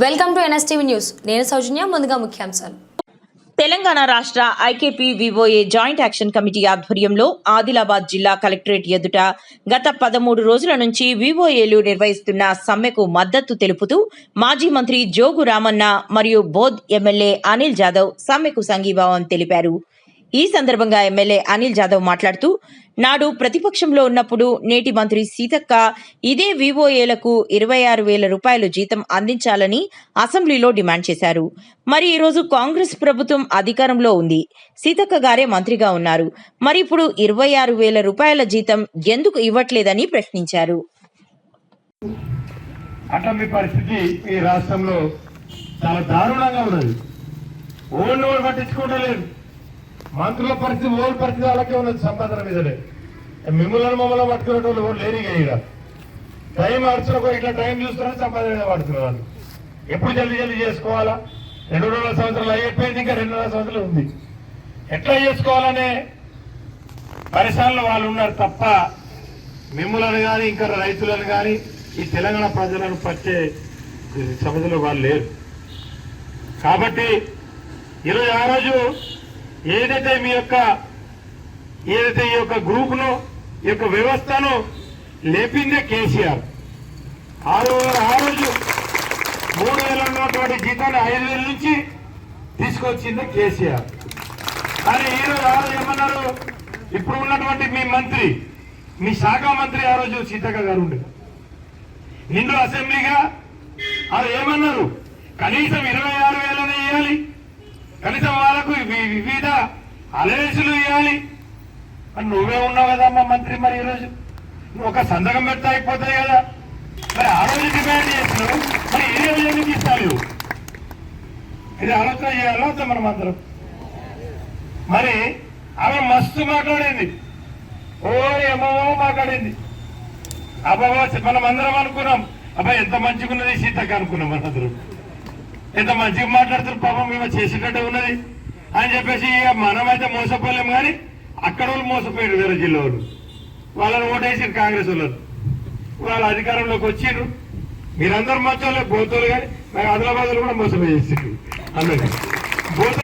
Welcome to NSTV news. నేను సౌజన్య. ముందుగా ముఖ్యాంశాలు. తెలంగాణ రాష్ట్ర IKP VOA joint action committee ఆధ్వర్యంలో ఆదిలాబాద్ జిల్లా కలెక్టరేట్ ఎదుట గత 13 రోజుల నుంచి వివోఏలు నిర్వహిస్తున్న సమ్మెకు మద్దతు తెలుపుతూ మాజీ మంత్రి జోగు రామన్న మరియు బోధ్ ఎమ్మెల్యే అనిల్ జాదవ్ సమ్మెకు సంఘీభావం తెలిపారు. ఈ సందర్భంగా ఎమ్మెల్యే అనిల్ జాదవ్ మాట్లాడుతూ, నాడు ప్రతిపక్షంలో ఉన్నప్పుడు నేటి మంత్రి సీతక్క ఇదే వివోఏలకు 26,000 రూపాయలు జీతం అందించాలని అసెంబ్లీలో డిమాండ్ చేశారు. మరి ఈరోజు కాంగ్రెస్ ప్రభుత్వం అధికారంలో ఉంది, సీతక్క గారే మంత్రిగా ఉన్నారు. మరి ఇప్పుడు 26,000 రూపాయల జీతం ఎందుకు ఇవ్వట్లేదని ప్రశ్నించారు. అటవీ పరిస్థితి ఈ రాష్ట్రంలో చాలా దారుణంగా ఉన్నది. ఓళ్ళు పట్టించుకోవట్లేదు. మంత్రుల పరిస్థితి ఓళ్ళ పరిస్థితి వాళ్ళకే ఉన్నది. సంపాదన మీదనే మిమ్మల్ని మమ్మల్ని పట్టుకునే వాళ్ళు లేని ఇక టైం అడుచుకో ఇట్లా టైం చూస్తున్నా సంపాదన మీద పడుతున్నారు వాళ్ళు. ఎప్పుడు జల్దీ జల్దీ చేసుకోవాలా? 2.5 సంవత్సరాలు అయిపోయింది, ఇంకా 2.5 సంవత్సరాలు ఉంది. ఎట్లా చేసుకోవాలనే పరిశ్రమలో వాళ్ళు ఉన్నారు తప్ప మిమ్మల్ని కానీ ఇంకా రైతులను కానీ ఈ తెలంగాణ ప్రజలను పట్టే సమస్యలో వాళ్ళు లేరు. కాబట్టి ఈరోజు ఆ రోజు ఏదైతే ఈ యొక్క గ్రూప్ను ఈ యొక్క వ్యవస్థను లేపిందే కేసీఆర్. ఆ రోజు 3,000 ఉన్నటువంటి జీతాన్ని 5,000 నుంచి తీసుకొచ్చిందే కేసీఆర్. కానీ ఈరోజు ఆ రోజు ఏమన్నారు? ఇప్పుడు ఉన్నటువంటి మీ మంత్రి, మీ శాఖ మంత్రి ఆ రోజు సీతక్క గారు ఉండేది. నిండు అసెంబ్లీగా అది ఏమన్నారు? కనీసం 26,000 ఇవ్వాలి, కనీసం వాళ్ళకు వివిధ అలవెన్సులు ఇవ్వాలి అని నువ్వే ఉన్నావు కదమ్మా మంత్రి. మరి ఈరోజు నువ్వు ఒక సంతకం పెడితే అయిపోతాయి కదా. మరి ఆ రోజు డిమాండ్ చేస్తున్నావు, మరి ఏ రోజు ఎందుకు ఇస్తాను? ఇది ఆలోచన చేయాలి మనం అందరం. మరి ఆమె మస్తు మాట్లాడింది, ఓ ఏమో మాట్లాడింది. అబ్బాబా మనం అందరం అనుకున్నాం, అబ్బాయి ఎంత మంచిగా ఉన్నది సీతక్క అనుకున్నాం. మనందరం ఎంత మంచిగా మాట్లాడుతున్నారు, పాపం మేము చేసేటట్టే ఉన్నది అని చెప్పేసి ఇక మనమైతే మోసపోలేం. కానీ అక్కడ వాళ్ళు మోసపోయారు, వేరే జిల్లా వాళ్ళు. వాళ్ళని ఓటేసారు కాంగ్రెస్ వాళ్ళని. వాళ్ళ అధికారంలోకి వచ్చిండ్రు. మీరందరూ మంచోళ్ళే, బోతోళ్ళు. కానీ ఆదిలాబాద్ కూడా మోసపోయేసారు అందరికీ.